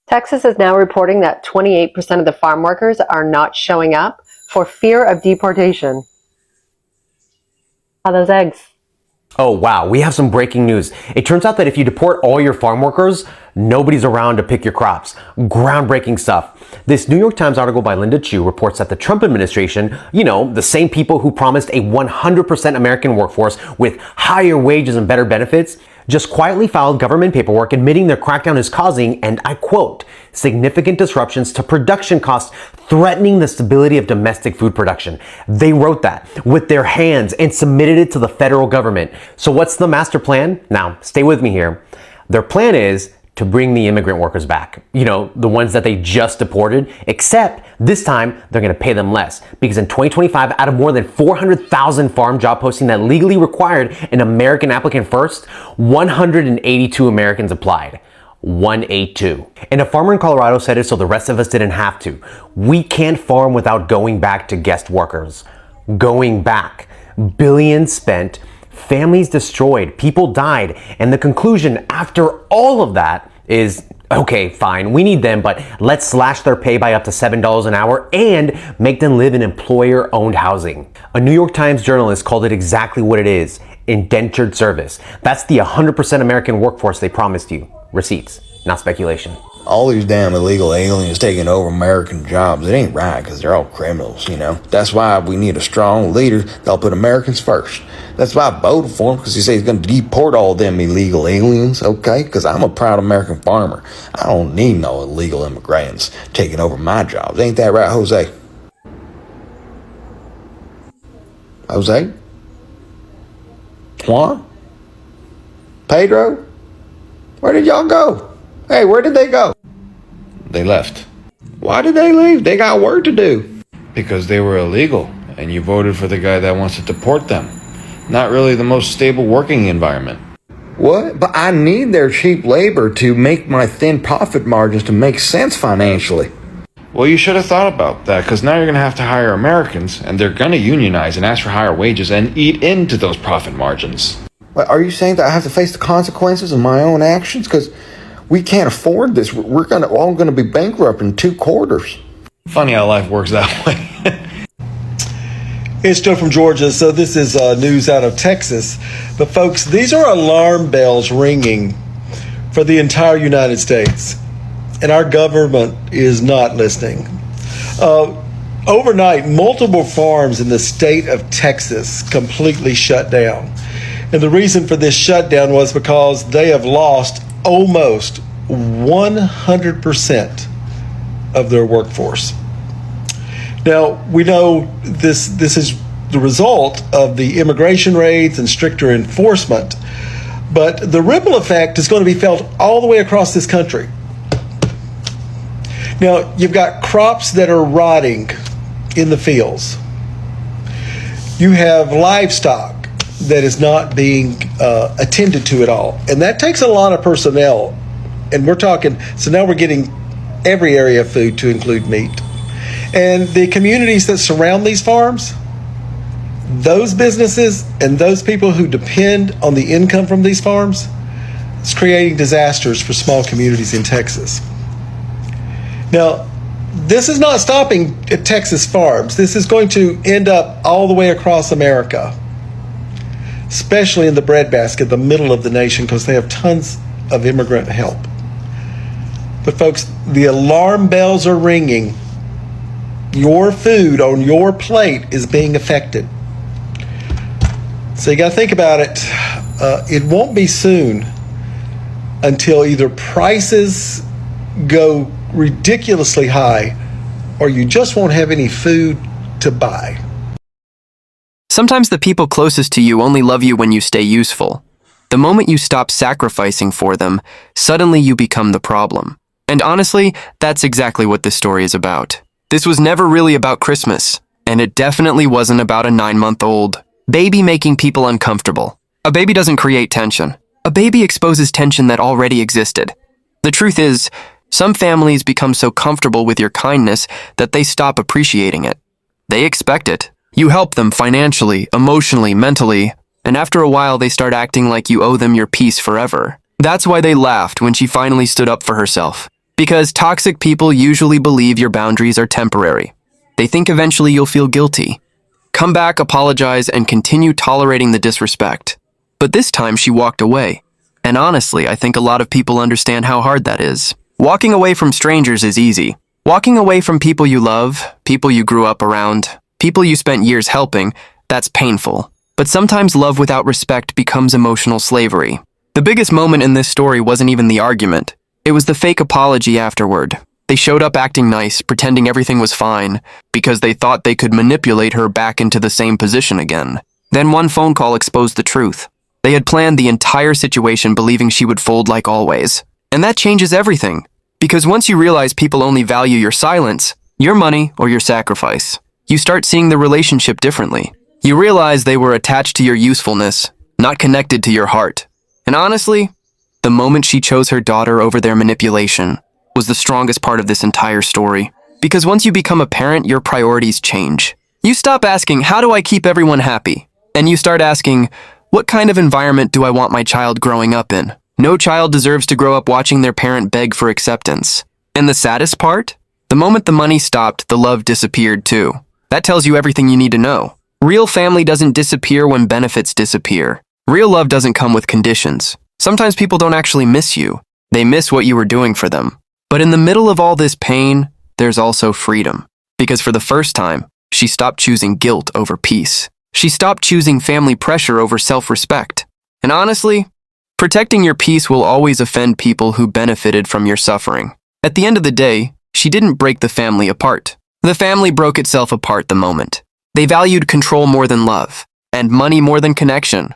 Texas is now reporting that 28% of the farm workers are not showing up for fear of deportation. How are those eggs? Oh wow, we have some breaking news. It turns out that if you deport all your farm workers, nobody's around to pick your crops. Groundbreaking stuff. This New York Times article by Linda Chu reports that the Trump administration, the same people who promised a 100% American workforce with higher wages and better benefits, just quietly filed government paperwork admitting their crackdown is causing, and I quote, significant disruptions to production costs, threatening the stability of domestic food production. They wrote that with their hands and submitted it to the federal government. So what's the master plan? Now, stay with me here. Their plan is to bring the immigrant workers back. The ones that they just deported, except this time they're gonna pay them less. Because in 2025, out of more than 400,000 farm job postings that legally required an American applicant first, 182 Americans applied. 182. And a farmer in Colorado said it so the rest of us didn't have to. We can't farm without going back to guest workers. Going back. Billions spent, families destroyed, people died, and the conclusion after all of that is, okay, fine, we need them, but let's slash their pay by up to $7 an hour and make them live in employer-owned housing. A New York Times journalist called it exactly what it is, indentured service. That's the 100% American workforce they promised you. Receipts, not speculation. All these damn illegal aliens taking over American jobs, it ain't right because they're all criminals, That's why we need a strong leader that'll put Americans first. That's why I voted for him, because he said he's going to deport all them illegal aliens, okay? Because I'm a proud American farmer. I don't need no illegal immigrants taking over my jobs. Ain't that right, Jose? Jose? Juan? Pedro? Where did y'all go? Hey, where did they go? They left. Why did they leave? They got work to do. Because they were illegal, and you voted for the guy that wants to deport them. Not really the most stable working environment. What? But I need their cheap labor to make my thin profit margins to make sense financially. Well, you should have thought about that, because now you're going to have to hire Americans, and they're going to unionize and ask for higher wages and eat into those profit margins. But are you saying that I have to face the consequences of my own actions? Because we can't afford this. We're all going to be bankrupt in 2 quarters. Funny how life works that way. It's Joe from Georgia, so this is news out of Texas. But folks, these are alarm bells ringing for the entire United States. And our government is not listening. Overnight, multiple farms in the state of Texas completely shut down. And the reason for this shutdown was because they have lost almost 100% of their workforce. Now, we know this is the result of the immigration raids and stricter enforcement, but the ripple effect is going to be felt all the way across this country. Now, you've got crops that are rotting in the fields. You have livestock that is not being attended to at all, and that takes a lot of personnel. And we're talking, so now we're getting every area of food to include meat. And the communities that surround these farms, those businesses and those people who depend on the income from these farms, it's creating disasters for small communities in Texas. Now, this is not stopping at Texas farms. This is going to end up all the way across America, especially in the breadbasket, the middle of the nation, because they have tons of immigrant help. But folks, the alarm bells are ringing. Your food on your plate is being affected. So you got to think about it. It won't be soon until either prices go ridiculously high or you just won't have any food to buy. Sometimes the people closest to you only love you when you stay useful. The moment you stop sacrificing for them, suddenly you become the problem. And honestly, that's exactly what this story is about. This was never really about Christmas, and it definitely wasn't about a 9-month-old baby making people uncomfortable. A baby doesn't create tension. A baby exposes tension that already existed. The truth is, some families become so comfortable with your kindness that they stop appreciating it. They expect it. You help them financially, emotionally, mentally, and after a while they start acting like you owe them your peace forever. That's why they laughed when she finally stood up for herself. Because toxic people usually believe your boundaries are temporary. They think eventually you'll feel guilty. Come back, apologize, and continue tolerating the disrespect. But this time she walked away. And honestly, I think a lot of people understand how hard that is. Walking away from strangers is easy. Walking away from people you love, people you grew up around, people you spent years helping, that's painful. But sometimes love without respect becomes emotional slavery. The biggest moment in this story wasn't even the argument. It was the fake apology afterward. They showed up acting nice, pretending everything was fine, because they thought they could manipulate her back into the same position again. Then one phone call exposed the truth. They had planned the entire situation believing she would fold like always. And that changes everything. Because once you realize people only value your silence, your money, or your sacrifice, you start seeing the relationship differently. You realize they were attached to your usefulness, not connected to your heart. And honestly, the moment she chose her daughter over their manipulation was the strongest part of this entire story. Because once you become a parent, your priorities change. You stop asking, how do I keep everyone happy? And you start asking, what kind of environment do I want my child growing up in? No child deserves to grow up watching their parent beg for acceptance. And the saddest part? The moment the money stopped, the love disappeared too. That tells you everything you need to know. Real family doesn't disappear when benefits disappear. Real love doesn't come with conditions. Sometimes people don't actually miss you. They miss what you were doing for them. But in the middle of all this pain, there's also freedom. Because for the first time, she stopped choosing guilt over peace. She stopped choosing family pressure over self-respect. And honestly, protecting your peace will always offend people who benefited from your suffering. At the end of the day, she didn't break the family apart. The family broke itself apart the moment. They valued control more than love, and money more than connection.